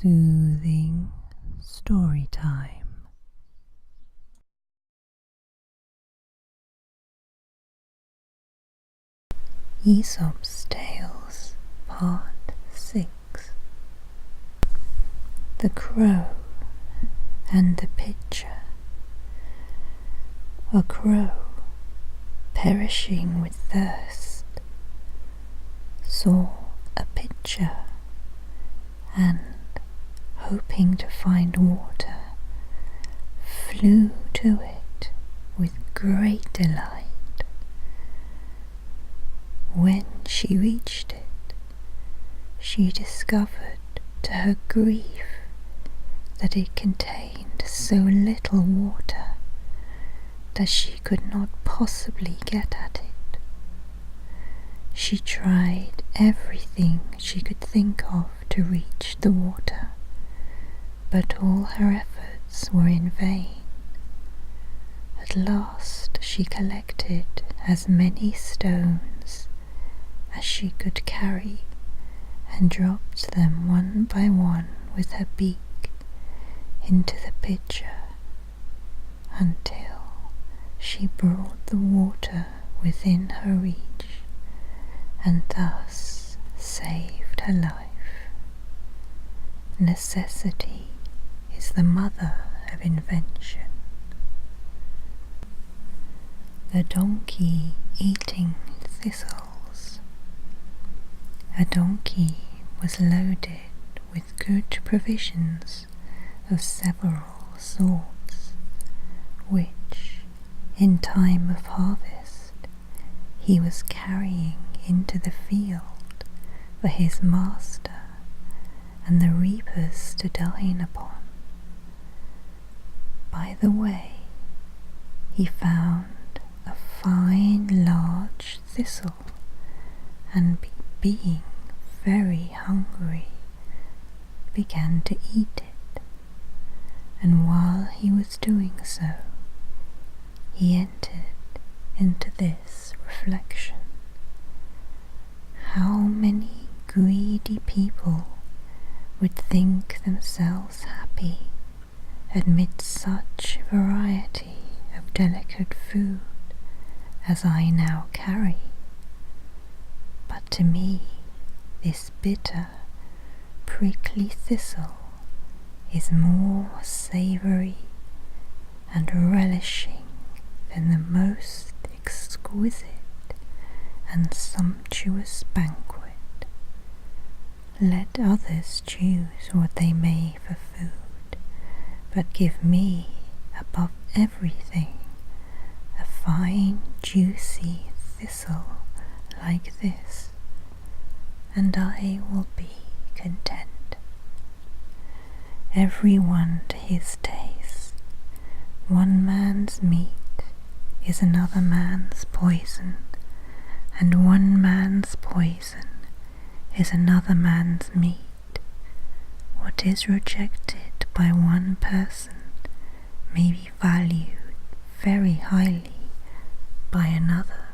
soothing story time. Aesop's Tales, Part 6. The Crow and the Pitcher. A crow, perishing with thirst, saw a pitcher and, hoping to find water, flew to it with great delight. When she reached it, she discovered to her grief that it contained so little water that she could not possibly get at it. She tried everything she could think of to reach the water, but all her efforts were in vain. At last she collected as many stones as she could carry and dropped them one by one with her beak into the pitcher until she brought the water within her reach and thus saved her life. Necessity is the mother of invention. The donkey eating thistles. A donkey was loaded with good provisions of several sorts, which, in time of harvest, he was carrying into the field for his master and the reapers to dine upon. By the way, he found a fine large thistle, and being very hungry, began to eat it, and while he was doing so, he entered into this reflection: how many greedy people would think themselves happy amid such variety of delicate food as I now carry? But to me this bitter, prickly thistle is more savoury and relishing than the most exquisite and sumptuous banquet. Let others choose what they may for food, but give me, above everything, a fine juicy thistle like this, and I will be content. Every one to his taste. One man's meat is another man's poison, and one man's poison is another man's meat. What is rejected by one person may be valued very highly by another.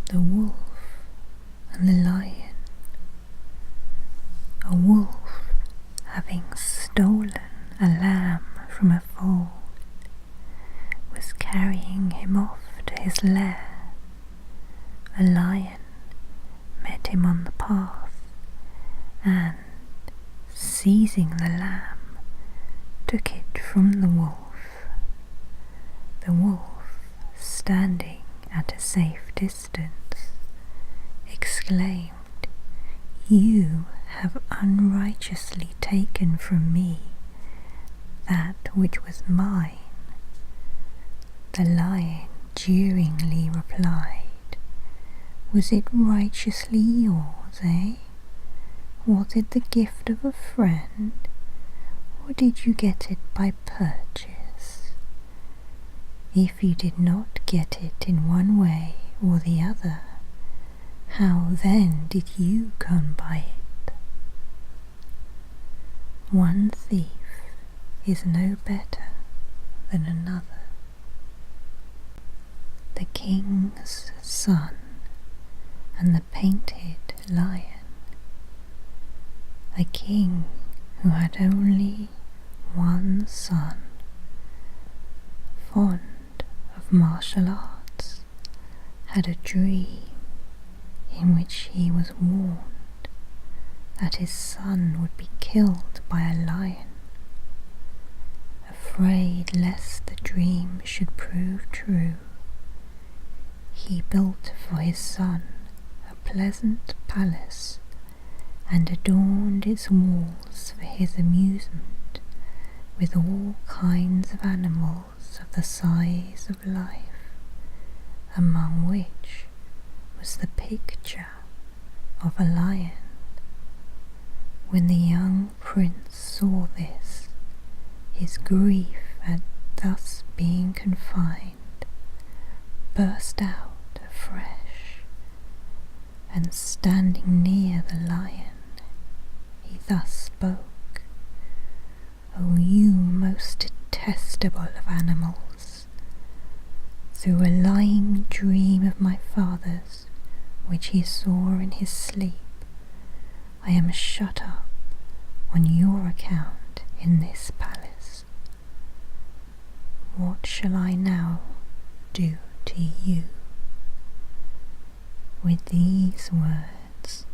The wolf and the lion. A wolf, having stolen a lamb from a fold, was carrying him off to his lair. A lion met him on the path and, seizing the lamb, took it from the wolf. The wolf, standing at a safe distance, exclaimed, "You have unrighteously taken from me that which was mine." The lion jeeringly replied, "Was it righteously yours, eh? Was it the gift of a friend, or did you get it by purchase? If you did not get it in one way or the other, how then did you come by it?" One thief is no better than another. The King's Son and the Painted Lion. A king who had only one son, fond of martial arts, had a dream in which he was warned that his son would be killed by a lion. Afraid lest the dream should prove true, he built for his son a pleasant palace and adorned its walls for his amusement with all kinds of animals of the size of life, among which was the picture of a lion. When the young prince saw this, his grief at thus being confined burst out afresh, and standing near the lion, he thus spoke: "O you most detestable of animals, through a lying dream of my father's, which he saw in his sleep, I am shut up on your account in this palace. What shall I now do to you?" With these words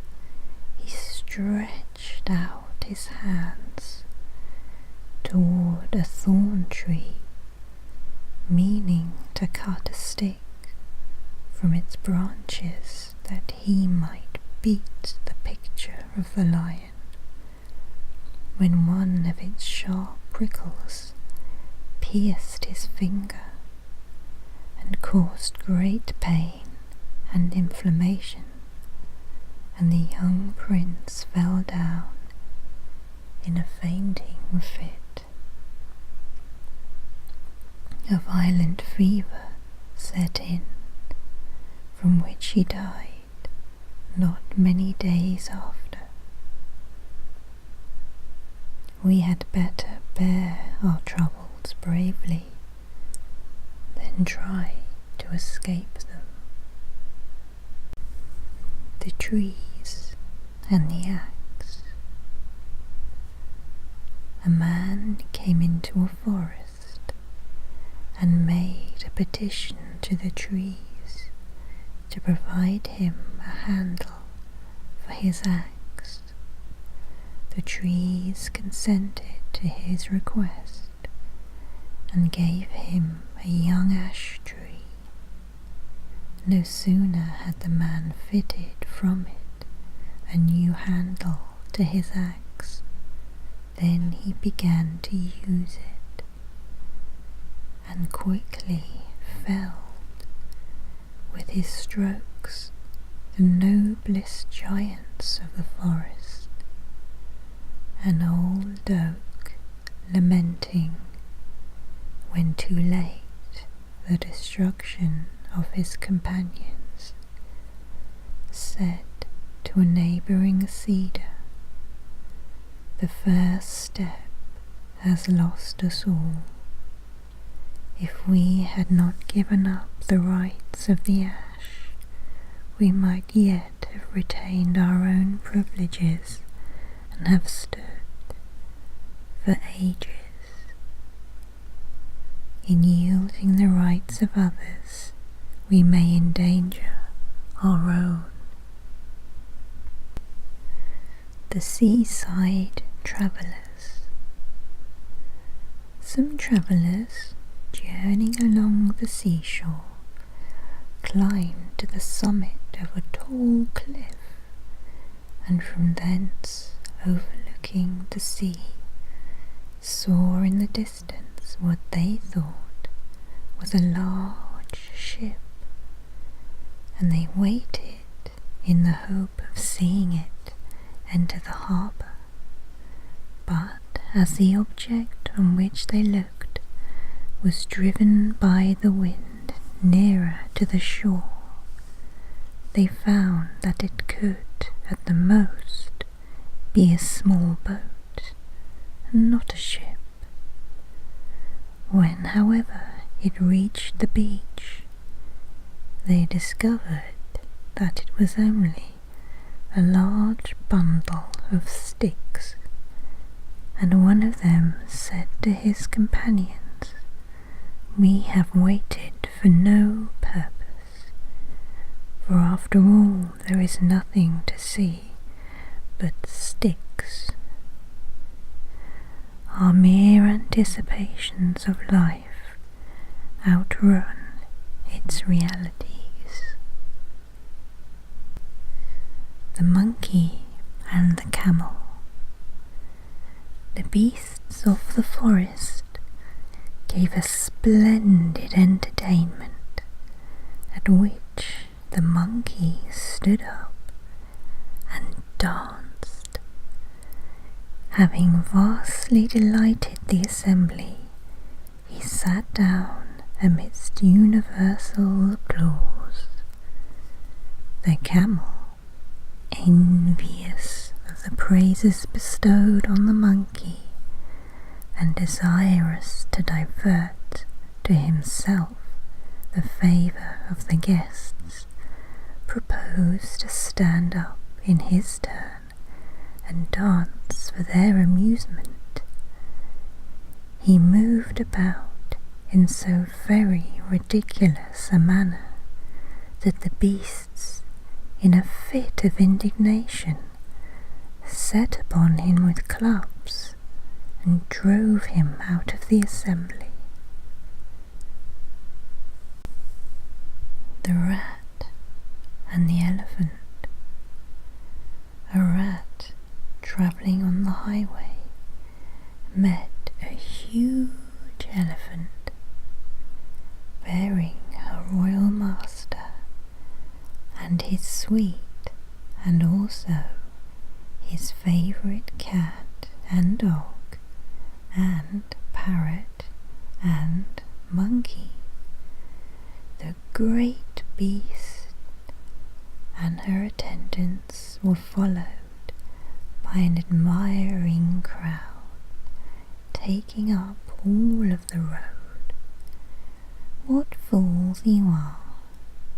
he stretched out his hands toward a thorn tree, meaning to cut a stick from its branches that he might beat the picture of the lion, when one of its sharp prickles pierced his finger and caused great pain and inflammation, and the young prince fell down in a fainting fit. A violent fever set in, from which he died not many days after. We had better bear our troubles bravely than try to escape them. The trees and the axe. A man came into a forest and made a petition to the trees to provide him a handle for his axe. The trees consented to his request and gave him a young ash tree. No sooner had the man fitted from it a new handle to his axe than he began to use it, and quickly felled with his strokes the noblest giants of the forest. An old oak, lamenting, when too late, the destruction of his companions, said to a neighbouring cedar, "The first step has lost us all. If we had not given up the rights of the ash, we might yet have retained our own privileges and have stood for ages. In yielding the rights of others, we may endanger our own." The seaside travellers. Some travellers, journeying along the seashore, climbed to the summit of a tall cliff, and from thence, overlooking the sea, saw in the distance what they thought was a large ship, and they waited in the hope of seeing it enter the harbour. But as the object on which they looked was driven by the wind nearer to the shore, they found that it could, at the most, be a small boat, and not a ship. When, however, it reached the beach, they discovered that it was only a large bundle of sticks, and one of them said to his companions, "We have waited for no purpose, for after all there is nothing to see but sticks. Our mere anticipations of life outrun its realities." The monkey and the camel. The beasts of the forest gave a splendid entertainment, at which the monkey stood up and danced. Having vastly delighted the assembly, he sat down amidst universal applause. The camel, envious of the praises bestowed on the monkey, and desirous to divert to himself the favour of the guests, proposed to stand up in his turn and dance for their amusement. He moved about in so very ridiculous a manner that the beasts, in a fit of indignation, set upon him with clubs and drove him out of the assembly. The rat and the elephant. A rat, travelling on the highway, met a huge elephant bearing her royal master and his suite, and also his favourite cat and dog and parrot and monkey. The great beast and her attendants were followed by an admiring crowd, taking up all of the road. "What fools you are,"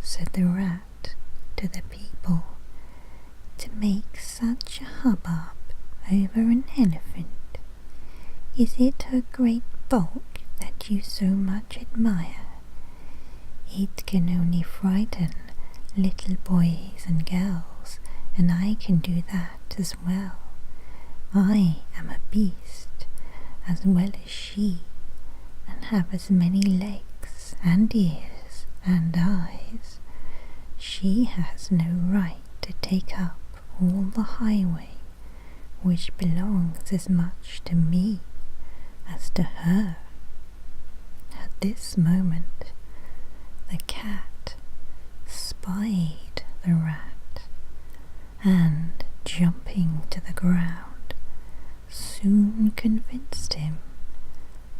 said the rat to the people, "to make such a hubbub over an elephant. Is it her great bulk that you so much admire? It can only frighten little boys and girls, and I can do that as well. I am a beast as well as she, and have as many legs and ears and eyes. She has no right to take up all the highway, which belongs as much to me as to her." At this moment the cat spied the rat, and, jumping to the ground, soon convinced him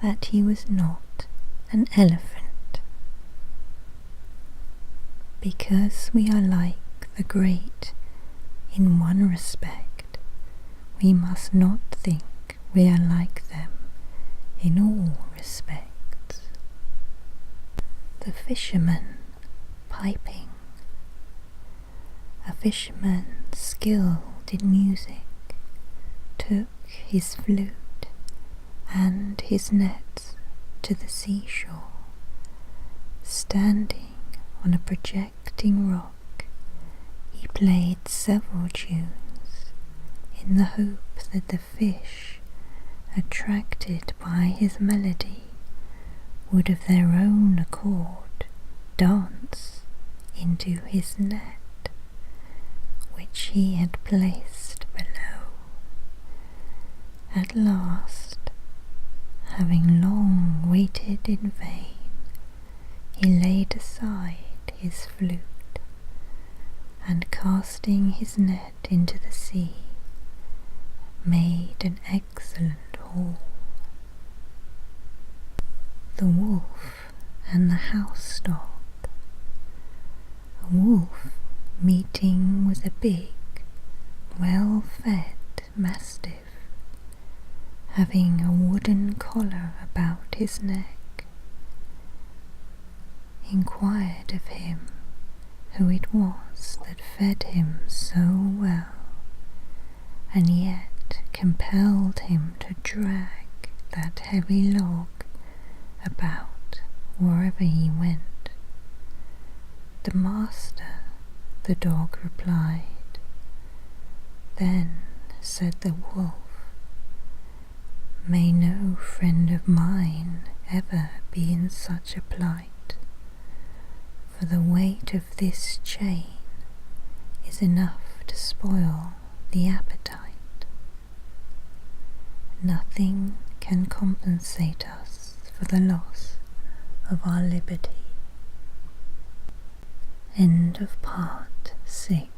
that he was not an elephant. Because we are like the great in one respect, we must not think we are like them in all respects. The fisherman piping. A fisherman skilled in music took his flute and his nets to the seashore. Standing on a projecting rock, he played several tunes in the hope that the fish, attracted by his melody, would of their own accord dance into his net, which he had placed below. At last, having long waited in vain, he laid aside his flute, and casting his net into the sea, made an excellent haul. The wolf and the house dog. A wolf, meeting with a big, well-fed mastiff, having a wooden collar about his neck, inquired of him who it was that fed him so well, and yet compelled him to drag that heavy log about wherever he went. "The master," the dog replied. Then said the wolf, "May no friend of mine ever be in such a plight, for the weight of this chain is enough to spoil the appetite. Nothing can compensate us for the loss of our liberty." End of part 6.